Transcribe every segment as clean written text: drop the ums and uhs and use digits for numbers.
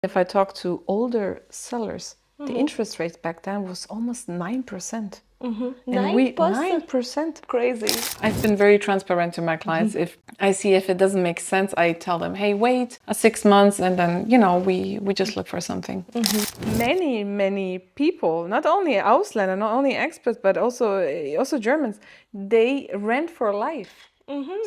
If I talk to older sellers, the interest rate back then was almost 9%. And 9%. Crazy. I've been very transparent to my clients. If I see if it doesn't make sense, I tell them, hey, wait 6 months and then, we just look for something. Many people, not only Ausländer, not only expats, but also Germans, they rent for life.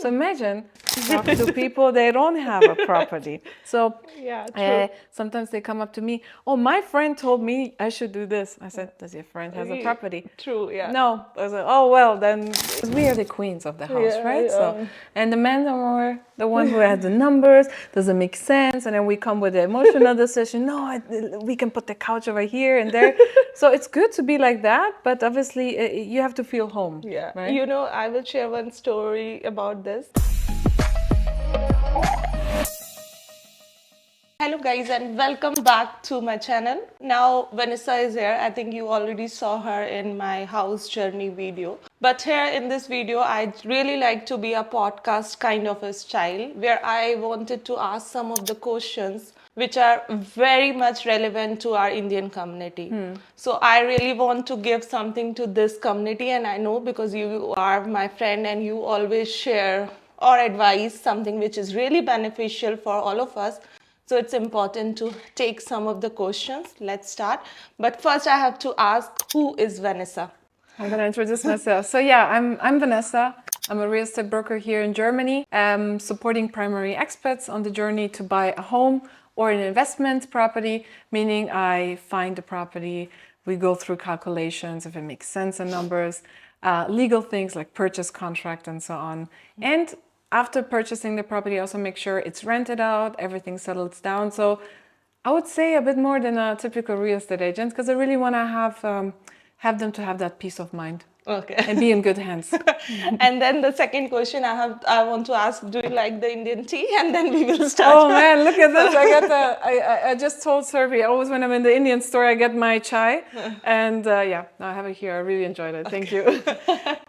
So imagine talk to people, they don't have a property. So Yeah, true. sometimes they come up to me, oh, my friend told me I should do this. I said, does your friend has a property? True, yeah. No. I said, oh, well, then we are the queens of the house, Yeah, right? yeah. So, and the men are more the one who has the numbers, doesn't make sense. And then we come with the emotional decision. No, we can put the couch over here and there. So it's good to be like that, but obviously you have to feel home. Yeah. Right? You know, I will share one story about this. Hello guys and welcome back to my channel. Now Vanessa is here. I think you already saw her in my house journey video. But here in this video, I'd really like to be a podcast kind of a style where I wanted to ask some of the questions which are very much relevant to our Indian community. So I really want to give something to this community, and I know because you are my friend and you always share or advise something which is really beneficial for all of us. So it's important to take some of the questions. Let's start. But first I have to ask, who is Vanessa? I'm going to introduce myself. So yeah, I'm Vanessa. I'm a real estate broker here in Germany, supporting primary expats on the journey to buy a home or an investment property, meaning I find the property, we go through calculations if it makes sense in numbers, legal things like purchase contract and so on. And after purchasing the property, also make sure it's rented out, everything settles down. So I would say a bit more than a typical real estate agent, because I really want to have them to have that peace of mind. Okay. And be in good hands. And then the second question I want to ask, do you like the Indian tea? And then we will start. Oh man, look at this. I just told Survi, always when I'm in the Indian store, I get my chai. And yeah, I have it here. I really enjoyed it. Thank you.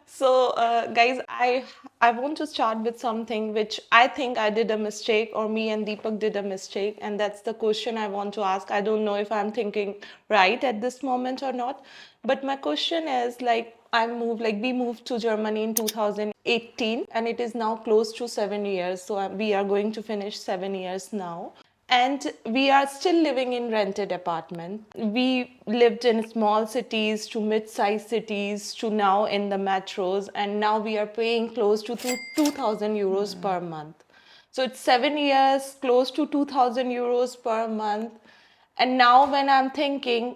So guys, I want to start with something which I think I did a mistake, or me and Deepak did a mistake, and that's the question I want to ask. I don't know if I'm thinking right at this moment or not, but my question is, like, we moved to Germany in 2018 and it is now close to 7 years. So we are going to finish 7 years now. And we are still living in rented apartment. We lived in small cities to mid-sized cities to now in the metros, and now we are paying close to 2,000 euros per month. So it's 7 years, close to 2,000 euros per month. And now when I'm thinking,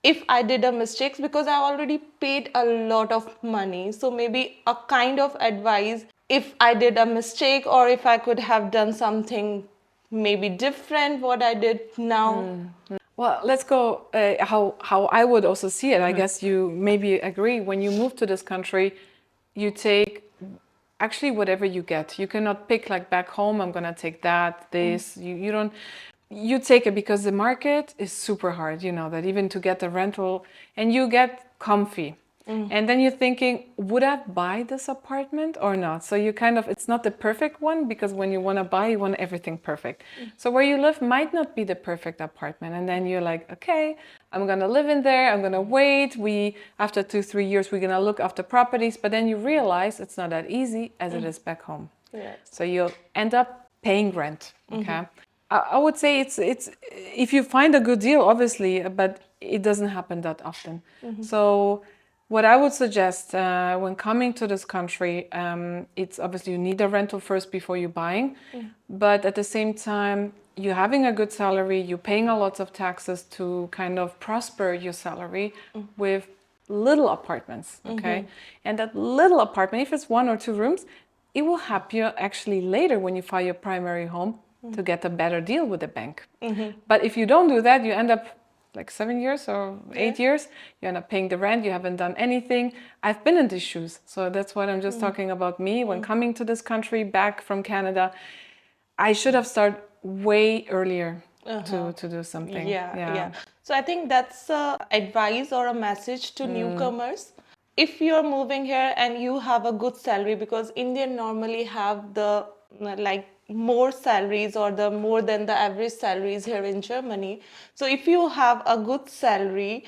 if I did a mistake, because I already paid a lot of money, so maybe a kind of advice, if I did a mistake or if I could have done something maybe different what I did now. Well, let's go how I would also see it. I guess you maybe agree, when you move to this country, you take actually whatever you get. You cannot pick like back home, I'm going to take this. You don't. You take it because the market is super hard, you know, that even to get a rental and you get comfy. And then you're thinking, would I buy this apartment or not? So you kind of, it's not the perfect one, because when you want to buy, you want everything perfect. So where you live might not be the perfect apartment. And then you're like, okay, I'm going to live in there. I'm going to wait. After 2-3 years, we're going to look after properties. But then you realize it's not that easy as it is back home. Yes. So you'll end up paying rent. Okay. I would say it's if you find a good deal, obviously, but it doesn't happen that often. So what I would suggest when coming to this country, it's obviously you need a rental first before you're buying, but at the same time, you're having a good salary, you're paying a lot of taxes to kind of prosper your salary with little apartments, okay? And that little apartment, if it's 1 or 2 rooms, it will help you actually later when you find your primary home to get a better deal with the bank. But if you don't do that, you end up like 7 years or 8 years, you end up paying the rent, you haven't done anything. I've been in these shoes. So that's what I'm just talking about me. When coming to this country back from Canada, I should have started way earlier to do something. Yeah. So I think that's advice or a message to newcomers. If you're moving here and you have a good salary, because Indian normally have the like more salaries or the more than the average salaries here in Germany. So if you have a good salary,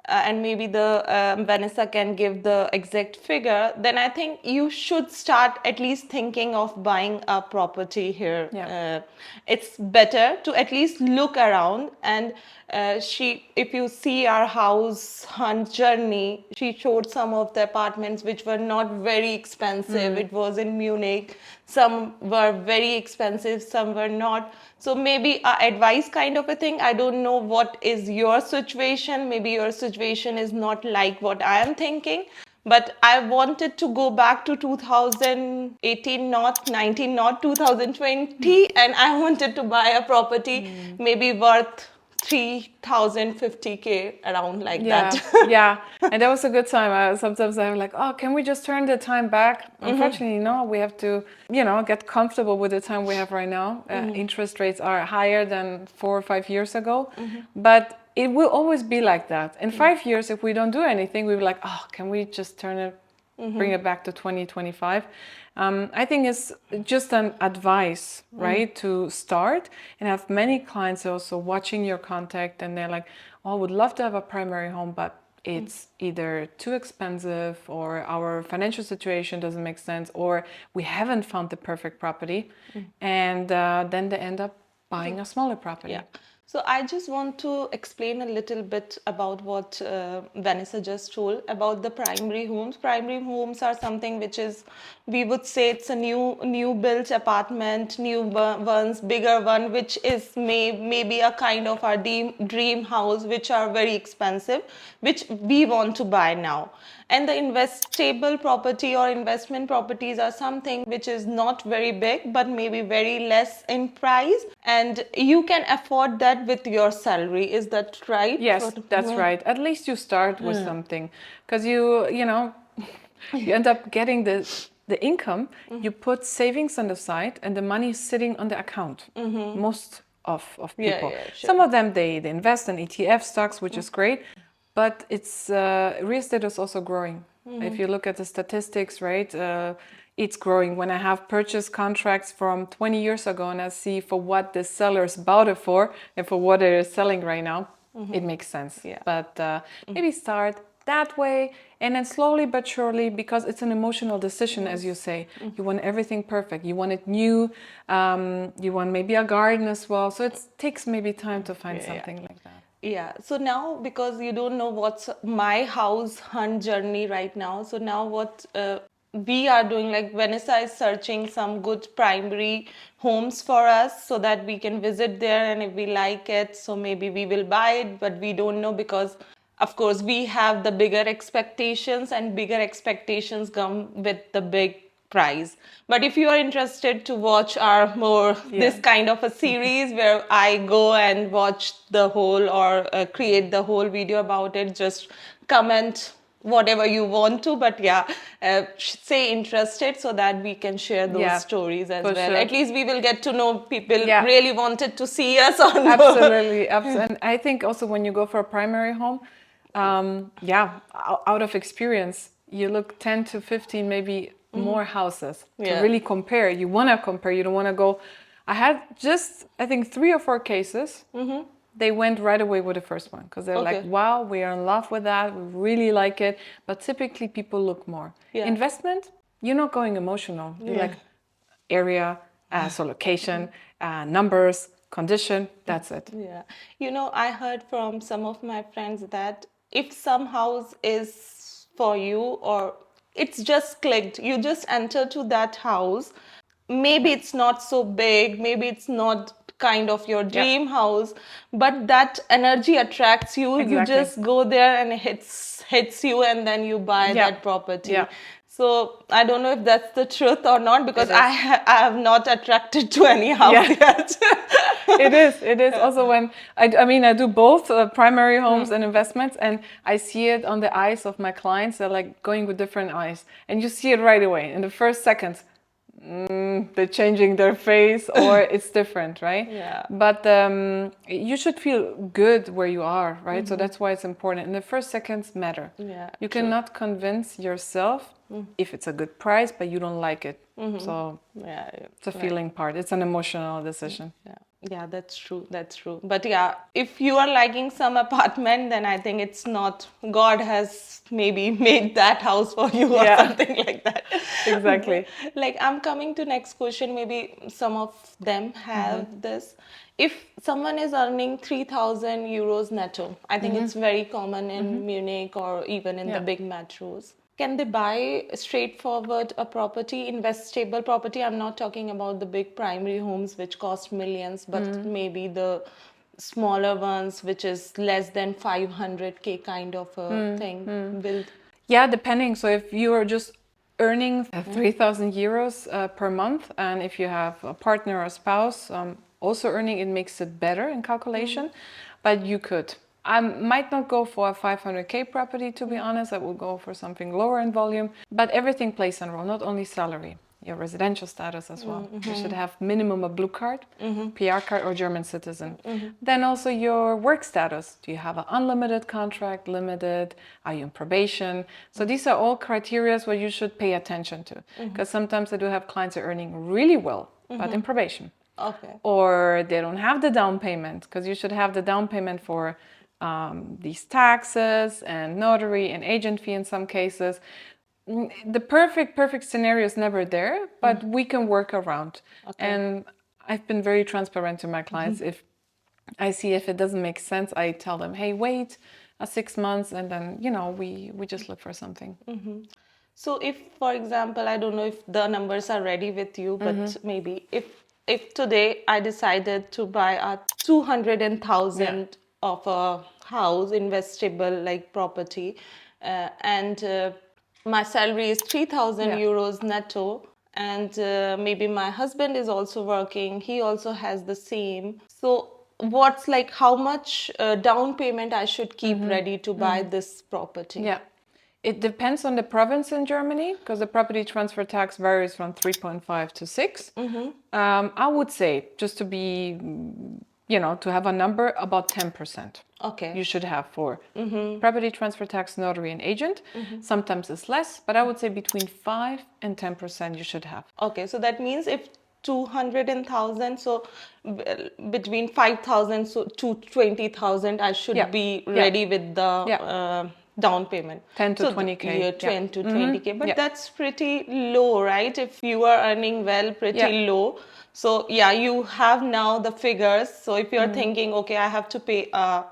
and maybe the Vanessa can give the exact figure, then I think you should start at least thinking of buying a property here. Yeah. It's better to at least look around. And if you see our house hunt journey, she showed some of the apartments which were not very expensive. It was in Munich. Some were very expensive, some were not. So maybe advice kind of a thing. I don't know what is your situation. Maybe your situation is not like what I am thinking. But I wanted to go back to 2018, not 19, not 2020, and I wanted to buy a property maybe worth 3,050K, around like Yeah, that. yeah, and that was a good time. Sometimes I'm like, oh, can we just turn the time back? Unfortunately, no. We have to, get comfortable with the time we have right now. Interest rates are higher than 4 or 5 years ago, but it will always be like that. In 5 years, if we don't do anything, we'll be like, oh, can we just turn it, bring it back to 2025? I think it's just an advice, right, to start, and have many clients also watching your contact, and they're like, oh, I would love to have a primary home, but it's either too expensive, or our financial situation doesn't make sense, or we haven't found the perfect property, and then they end up buying a smaller property. Yeah. So I just want to explain a little bit about what Vanessa just told about the primary homes. Primary homes are something which is, we would say it's a new built apartment, new ones, bigger one, which is maybe a kind of our dream house, which are very expensive, which we want to buy now. And the investable property or investment properties are something which is not very big, but maybe very less in price. And you can afford that with your salary. Is that right? Yes, that's right. At least you start with something, because you end up getting the income. You put savings on the side, and the money is sitting on the account. Most of people. Yeah, sure. Some of them they invest in ETF stocks, which is great, but it's real estate is also growing. If you look at the statistics, right? It's growing. When I have purchase contracts from 20 years ago and I see for what the sellers bought it for and for what they're selling right now, it makes sense. Yeah. But maybe start that way, and then slowly but surely, because it's an emotional decision, as you say. You want everything perfect. You want it new. You want maybe a garden as well. So it takes maybe time to find something like that. Yeah, so now, because you don't know what's my house hunt journey right now, so now what we are doing, like Vanessa is searching some good primary homes for us so that we can visit there, and if we like it, so maybe we will buy it, but we don't know, because of course we have the bigger expectations, and bigger expectations come with the big prize. But if you are interested to watch our more this kind of a series where I go and watch the whole, or create the whole video about it, just comment whatever you want to, but say interested, so that we can share those stories as well. Sure. At least we will get to know people really wanted to see us or no. Absolutely. And I think also when you go for a primary home, out of experience, you look 10 to 15 maybe more houses to really compare. You want to compare. You don't want to go. I had just, I think, 3 or 4 cases. They went right away with the first one, because they're like, wow, we are in love with that. We really like it. But typically people look more. Investment, you're not going emotional. You're like area, so location, numbers, condition, that's it. Yeah. I heard from some of my friends that if some house is for you, or it's just clicked, you just enter to that house, maybe it's not so big, maybe it's not kind of your dream house, but that energy attracts you. Exactly. You just go there and it hits you, and then you buy that property. So I don't know if that's the truth or not, because I have not attracted to any house yet. It is also when I do both primary homes and investments, and I see it on the eyes of my clients. They're like going with different eyes, and you see it right away in the first seconds. They're changing their face, or it's different, right? But you should feel good where you are, right? So that's why it's important. And the first seconds matter. You cannot convince yourself if it's a good price, but you don't like it. So Yeah, it's a feeling part. It's an emotional decision. yeah, that's true. That's true. But yeah, if you are liking some apartment, then I think it's not, God has maybe made that house for you or Yeah. something like that. Exactly. Like, I'm coming to next question. Maybe some of them have this. If someone is earning 3,000 euros netto, I think it's very common in Munich or even in the Yeah. big metros. Can they buy straightforward a property, investable property? I'm not talking about the big primary homes which cost millions, but maybe the smaller ones which is less than 500k kind of a thing. Will Yeah, depending. So if you are just earning 3,000 euros per month, and if you have a partner or spouse also earning, it makes it better in calculation. But you could. I might not go for a 500k property, to be honest. I would go for something lower in volume. But everything plays a role, not only salary, your residential status as well. You should have minimum a blue card, PR card, or German citizen. Then also your work status. Do you have an unlimited contract, limited? Are you in probation? So these are all criteria what you should pay attention to. Because sometimes I do have clients who are earning really well, but in probation. okay. Or they don't have the down payment, because you should have the down payment for these taxes and notary and agent fee in some cases. The perfect scenario is never there, but we can work around. And I've been very transparent to my clients. If I see if it doesn't make sense, I tell them, hey, wait 6 months, and then we just look for something. So if, for example, I don't know if the numbers are ready with you, but maybe if today I decided to buy a 200,000 of a house, investable like property, and my salary is 3,000 Yeah. euros netto, and maybe my husband is also working, he also has the same. So what's like how much down payment I should keep ready to buy this property? Yeah. It depends on the province in Germany, because the property transfer tax varies from 3.5 to 6. I would say, just to be, to have a number, about 10%. Okay. You should have for property transfer tax, notary, and agent. Sometimes it's less, but I would say between 5 and 10% you should have. Okay, so that means if 200,000, so between 5,000 to 20,000, I should Yeah. be Yeah. ready with the Yeah. down payment. 10 to So 20K. Yeah, Yeah. 10 to 20K, but Yeah. that's pretty low, right? If you are earning well, pretty Yeah. low. So yeah, you have now the figures. So if you're thinking, okay, I have to pay a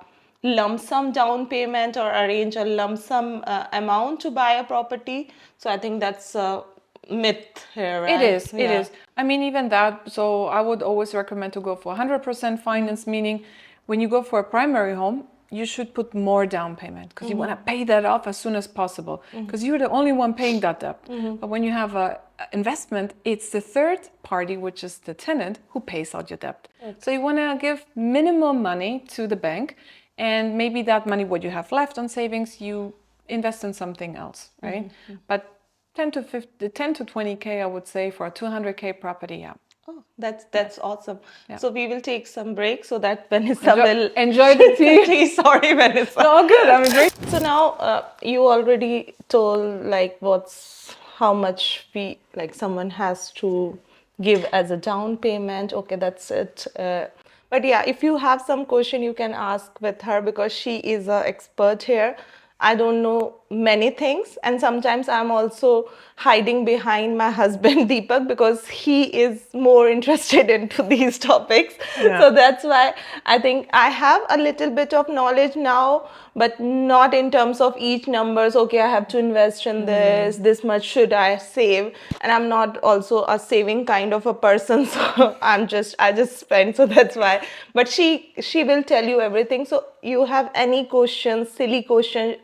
lump sum down payment or arrange a lump sum amount to buy a property, so I think that's a myth here, right? It is. It Yeah. is. I mean, even that. So I would always recommend to go for 100% finance, meaning when you go for a primary home, you should put more down payment, because you want to pay that off as soon as possible, because you're the only one paying that debt. But when you have a investment, it's the third party, which is the tenant, who pays out your debt. So you want to give minimum money to the bank, and maybe that money, what you have left on savings, you invest in something else, right? But 10 to 20K, I would say, for a 200K property, yeah. Oh, that's awesome. So we will take some break so that Vanessa will Enjoy the tea. Sorry, Vanessa. Oh, good. I'm great. So now you already told like how much someone has to give as a down payment. Okay, that's it. But yeah, if you have some question, you can ask with her, because she is an expert here. I don't know many things, and sometimes I'm also hiding behind my husband Deepak, because he is more interested into these topics. Yeah. So that's why I think I have a little bit of knowledge now, but not in terms of each numbers. Okay, I have to invest in this much should I save, and I'm not also a saving kind of a person, so I just spend. So that's why. But she will tell you everything. So you have any questions, silly question,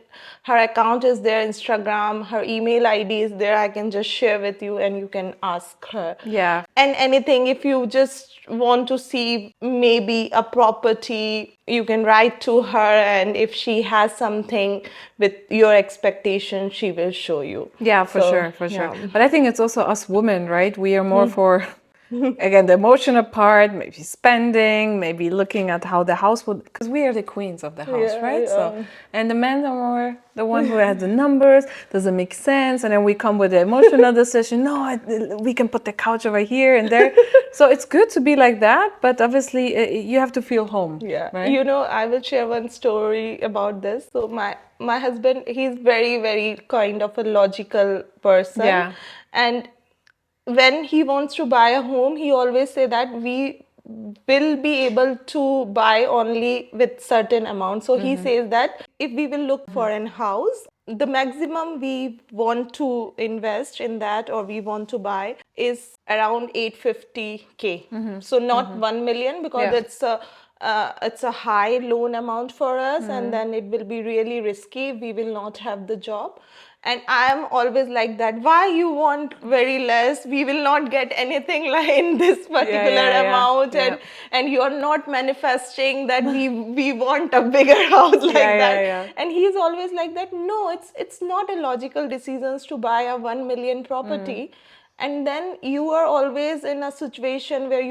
her account is there, Instagram, her email ID is there. I can just share with you and you can ask her. Yeah. And anything, if you just want to see maybe a property, you can write to her, and if she has something with your expectation, she will show you. Yeah, for So, sure, for sure. yeah. But I think it's also us women, right? We are more for Again, the emotional part, maybe spending, maybe looking at how the house would, because we are the queens of the house, Yeah, right? So, yeah. and the men are more the one who has the numbers, doesn't make sense, and then we come with the emotional decision. No, we can put the couch over here and there. So it's good to be like that, but obviously you have to feel home, Yeah, right? you know, I will share one story about this. So my husband, he's very kind of a logical person, Yeah. and when he wants to buy a home, he always say that we will be able to buy only with certain amount. So he says that if we will look for an house, the maximum we want to invest in that or we want to buy is around 850K. So not 1 million, because Yeah. it's a high loan amount for us, and then it will be really risky. We will not have the job. And I am always like that. Why you want very less? We will not get anything like in this particular yeah, amount, yeah. and you are not manifesting that we want a bigger house like Yeah, that. yeah. And he's always like that. No, it's not a logical decisions to buy a 1 million property. And then you are always in a situation where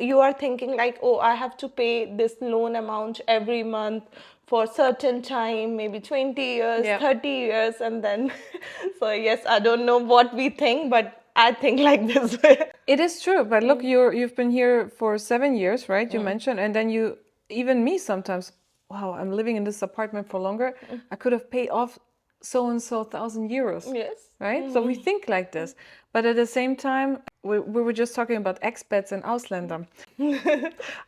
you are thinking like, oh, I have to pay this loan amount every month for certain time, maybe 20 years, Yeah. 30 years, and then so yes, I don't know what we think, but I think like this way. It is true, but look, you've been here for 7 years, right? You mentioned, and then even me sometimes. Wow, I'm living in this apartment for longer. I could have paid off so and so €1,000, Yes. right? So we think like this, but at the same time, we were just talking about expats and Ausländer.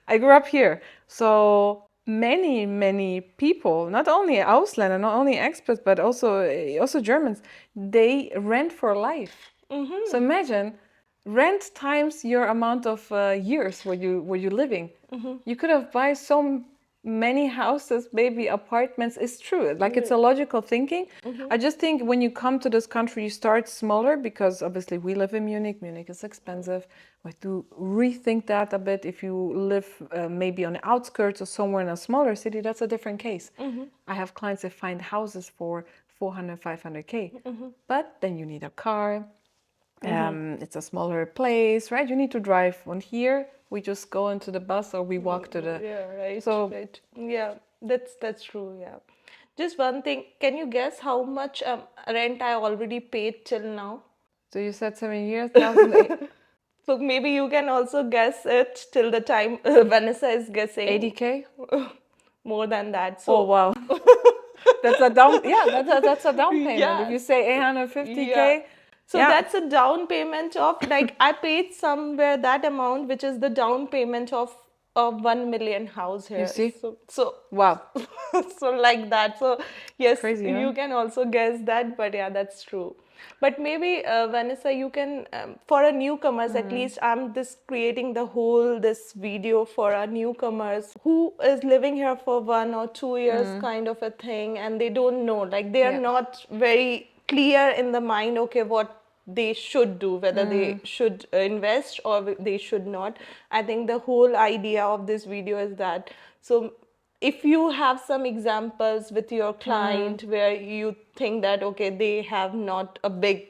I grew up here, so many people, not only Ausländer, not only expats, but also Germans, they rent for life. So imagine rent times your amount of years where you living. You could have buy so many houses, maybe apartments. It's true. Like it's a logical thinking. I just think when you come to this country, you start smaller because obviously we live in Munich. Munich is expensive. We have to rethink that a bit. If you live maybe on the outskirts or somewhere in a smaller city, that's a different case. I have clients that find houses for 400, 500K. But then you need a car. It's a smaller place, right? You need to drive. On here, we just go into the bus or we walk to the. Yeah, right. So Right. Yeah, that's true. Yeah. Just one thing. Can you guess how much rent I already paid till now? so you said 7 years, 1,080K. So maybe you can also guess it till the time Vanessa is guessing more than that. Oh So wow, that's a down. Yeah, that's a down payment. If yeah, you say 850K, yeah. So yeah. that's a down payment of, like, I paid somewhere that amount, which is the down payment of a 1 million house here. see? So Wow, so like that. So yes, Crazy, huh? you can also guess that, but yeah, that's true. But maybe Vanessa, you can for a newcomers, at least I'm this creating this video for our newcomers who is living here for 1 or 2 years, kind of a thing, and they don't know, like they are Yeah. not very clear in the mind, okay, what they should do, whether they should invest or they should not. I think the whole idea of this video is that, so if you have some examples with your client where you think that, okay, they have not a big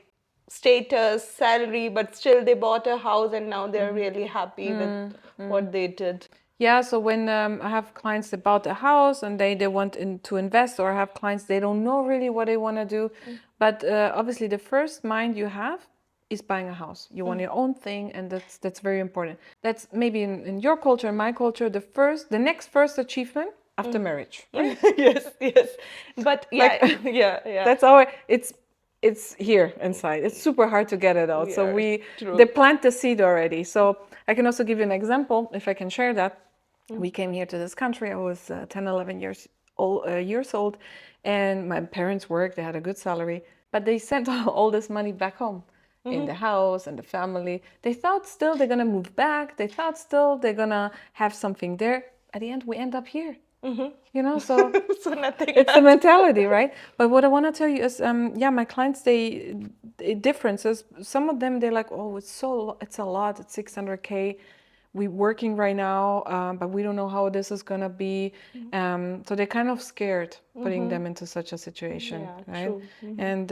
status, salary, but still they bought a house and now they're really happy with what they did. Yeah, so when I have clients that bought a house and they want to invest, or I have clients they don't know really what they want to do, but obviously the first mind you have is buying a house. You want your own thing, and that's very important. That's maybe in your culture, in my culture, the next first achievement after marriage. Yes, yes. But yeah, Like- yeah. That's our it's here inside. It's super hard to get it out. So Yeah, true. they plant the seed already. So I can also give you an example if I can share that. We came here to this country. I was 10, 11 years old, and my parents worked. They had a good salary, but they sent all this money back home in the house and the family. They thought still they're gonna move back. They thought still they're gonna have something there. At the end, we end up here. You know, so So nothing. it's the mentality, right? But what I want to tell you is, yeah, my clients, differences. Some of them, they're like, oh, it's a lot. It's 600K. We're working right now, but we don't know how this is gonna be. So they're kind of scared putting them into such a situation, Yeah, right? true. And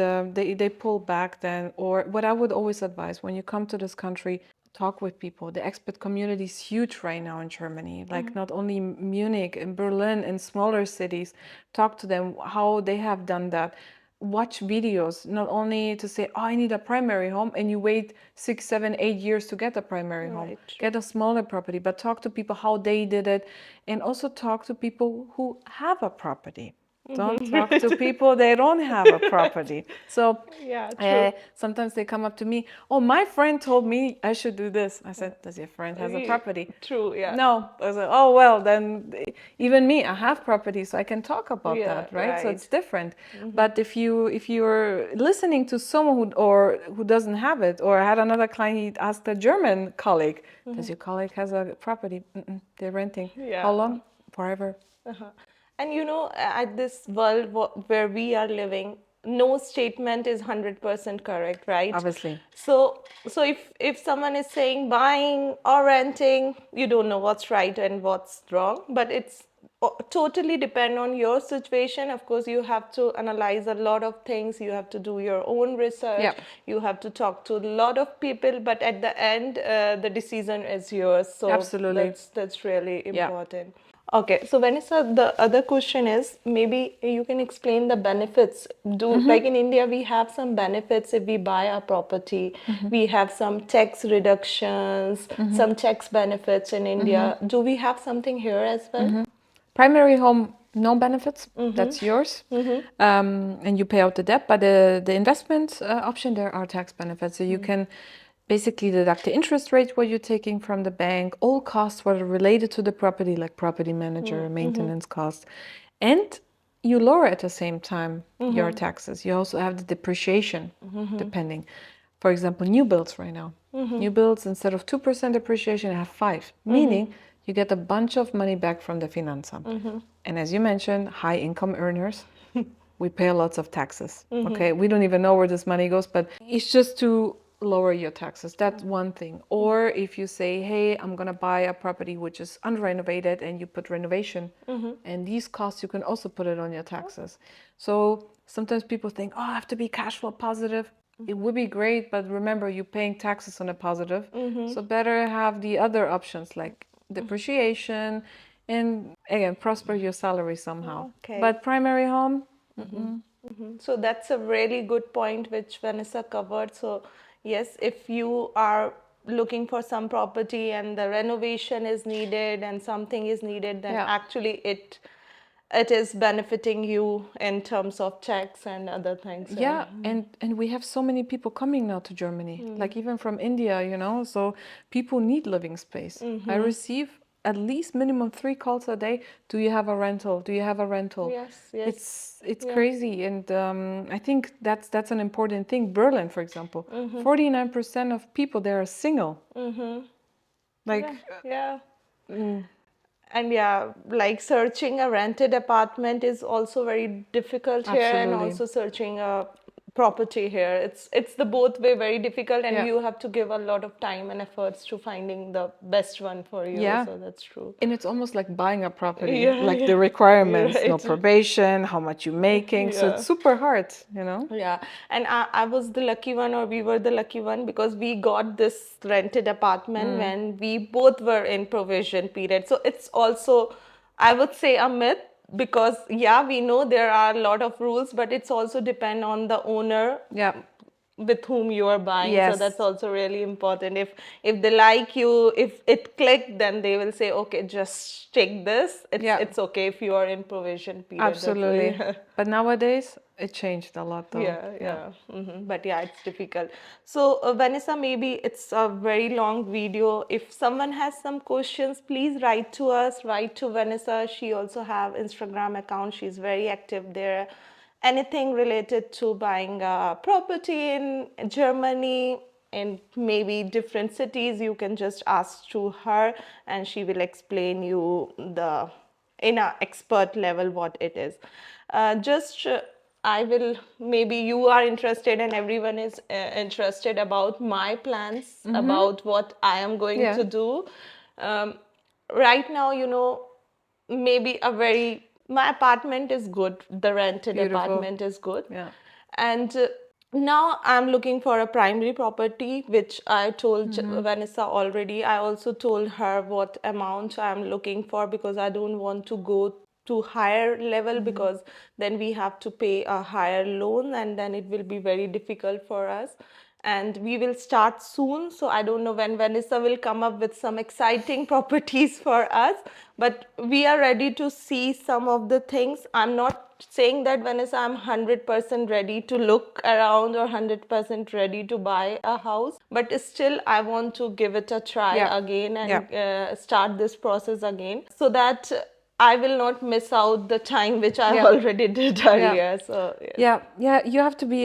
they pull back then. Or what I would always advise when you come to this country, talk with people. The expat community is huge right now in Germany. Like not only Munich and Berlin and smaller cities. Talk to them how they have done that. Watch videos, not only to say, oh, I need a primary home, and you wait 6, 7, 8 years to get a primary home. Right. Get a smaller property, but talk to people how they did it, and also talk to people who have a property. Don't talk to people they don't have a property. So Yeah, true. sometimes they come up to me, oh, my friend told me I should do this. I said, does your friend has a property? True, yeah. No. I said, oh, well, then even me, I have property, so I can talk about Yeah, that, right? So right. it's different. But if you're listening to someone who doesn't have it, or I had another client, he asked a German colleague, does your colleague has a property? They're renting. Yeah. How long? Forever. And at this world where we are living, no statement is 100% correct, right? Obviously. So if someone is saying buying or renting, you don't know what's right and what's wrong, but it's totally depend on your situation. Of course, you have to analyze a lot of things. You have to do your own research. Yeah. You have to talk to a lot of people, but at the end, the decision is yours. So Absolutely. that's really Yeah. important. Okay, so Vanessa, the other question is maybe you can explain the benefits. Like in India, we have some benefits if we buy a property. We have some tax reductions, some tax benefits in India. Do we have something here as well? Primary home, no benefits. That's yours, and you pay out the debt. But the investment option, there are tax benefits. So you can basically deduct the interest rate what you're taking from the bank, all costs what are related to the property, like property manager, maintenance costs, and you lower at the same time your taxes. You also have the depreciation, depending. For example, new builds right now. New builds, instead of 2% depreciation, have 5, meaning you get a bunch of money back from the Finanzamt. And as you mentioned, high income earners, we pay lots of taxes. Okay, we don't even know where this money goes, but it's just to lower your taxes. That's one thing. Or if you say, hey, I'm gonna buy a property which is unrenovated, and you put renovation, and these costs you can also put it on your taxes. So sometimes people think, oh, I have to be cash flow positive. It would be great, but remember, you're paying taxes on a positive. So better have the other options like depreciation, and again, prosper your salary somehow. Okay. But primary home, So that's a really good point which Vanessa covered. So yes, if you are looking for some property and the renovation is needed and something is needed, then Yeah. actually it is benefiting you in terms of tax and other things. yeah, and we have so many people coming now to Germany, like even from India, so people need living space. I receive at least minimum 3 calls a day. Do you have a rental? Do you have a rental? Yes, yes. It's crazy, and I think that's an important thing. Berlin, for example, 49% of people there are single. Like, Yeah. And yeah, like searching a rented apartment is also very difficult here, and Absolutely. also searching a property here. It's the both way very difficult, and Yeah. you have to give a lot of time and efforts to finding the best one for you. Yeah. So that's true. and it's almost like buying a property, Yeah, like yeah. the requirements, no Right. probation, how much you're making. So Yeah. it's super hard, Yeah, and I was the lucky one, or we were the lucky one, because we got this rented apartment when we both were in provision period. So it's also, I would say, a myth, because yeah, we know there are a lot of rules, but it's also depend on the owner Yeah. with whom you are buying. So Yes. that's also really important. If they like you, if it clicked, then they will say, okay, just take this. Yeah. It's okay if you are in provision period. That's why- Absolutely. yeah. But nowadays, it changed a lot, though. Yeah. But yeah, it's difficult. So, Vanessa, maybe it's a very long video. If someone has some questions, please write to us, write to Vanessa. She also have Instagram account. She's very active there. Anything related to buying a property in Germany, in maybe different cities, you can just ask to her, and she will explain you in a expert level what it is. I will, maybe you are interested, and everyone is interested about my plans, about what I am going Yeah. to do. Right now, maybe my apartment is good. The rented Beautiful. apartment is good. Yeah. And Now I'm looking for a primary property, which I told Vanessa already. I also told her what amount I'm looking for because I don't want to go to higher level because then we have to pay a higher loan and then it will be very difficult for us. And we will start soon. So I don't know when Vanessa will come up with some exciting properties for us, but we are ready to see some of the things. I'm not saying that Vanessa, I'm 100% ready to look around or 100% ready to buy a house, but still I want to give it a try Yeah. again and Yeah. start this process again so that I will not miss out the time which I Yeah. already did earlier. So yes. Yeah, you have to be,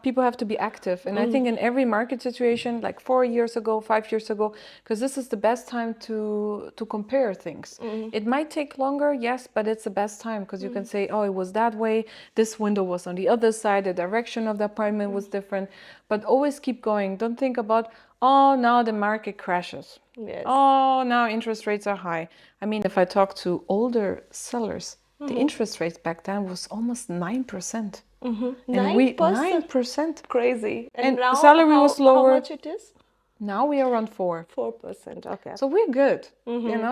people have to be active. And I think in every market situation, like 4 years ago, 5 years ago, because this is the best time to compare things. It might take longer, yes, but it's the best time because you can say, oh, it was that way. This window was on the other side. The direction of the apartment was different. But always keep going. Don't think about, oh, now the market crashes. Yes. Oh, now interest rates are high. I mean, if I talk to older sellers, the interest rates back then was almost 9%. And we 9%. 9%. Crazy. And And now salary was how lower. much it is? Now we are around 4. 4%. Okay. So we're good,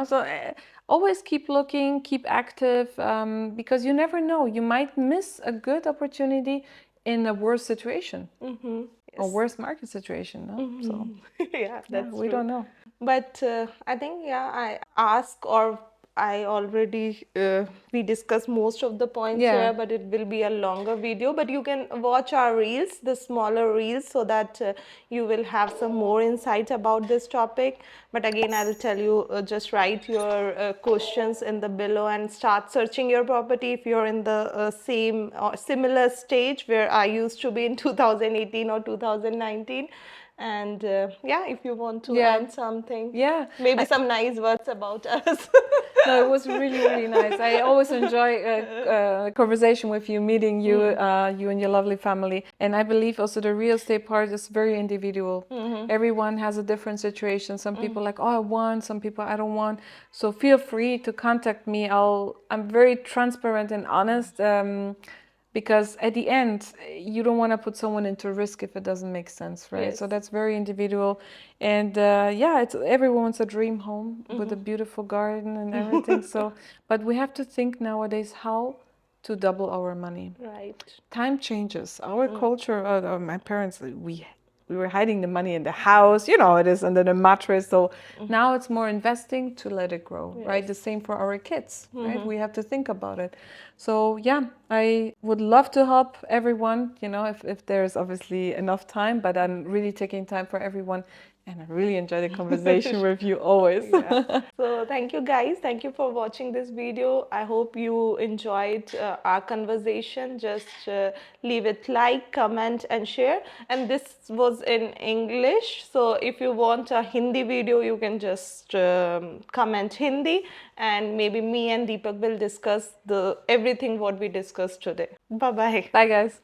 So always keep looking, keep active, because you never know. You might miss a good opportunity in a worse situation or worse market situation. No? So Yeah, that's we true. don't know. But I think, yeah, I ask or I already, we discussed most of the points Yeah. here, but it will be a longer video. But you can watch our reels, the smaller reels, so that you will have some more insight about this topic. But again, I'll tell you, just write your questions in the below and start searching your property if you're in the same or similar stage where I used to be in 2018 or 2019. And yeah, if you want to Yeah. add something, Yeah. maybe some nice words about us. No, it was really, really nice. I always enjoy conversation with you, meeting you, you and your lovely family. And I believe also the real estate part is very individual. Everyone has a different situation. Some people like, oh, I want. Some people I don't want. So feel free to contact me. I'm very transparent and honest. Because at the end, you don't want to put someone into risk if it doesn't make sense, right? Yes. So that's very individual. And yeah, it's everyone's a dream home with a beautiful garden and everything. So, but we have to think nowadays how to double our money. Right. Time changes. Our culture, my parents, we were hiding the money in the house, you know, it is under the mattress. So now it's more investing to let it grow, right? The same for our kids, right? We have to think about it. So yeah, I would love to help everyone, if there's obviously enough time, but I'm really taking time for everyone. And I really enjoy the conversation with you always. Yeah. So thank you guys. Thank you for watching this video. I hope you enjoyed our conversation. Just leave it like, comment and share. And this was in English. So if you want a Hindi video, you can just comment Hindi and maybe me and Deepak will discuss everything what we discussed today. Bye-bye. Bye guys.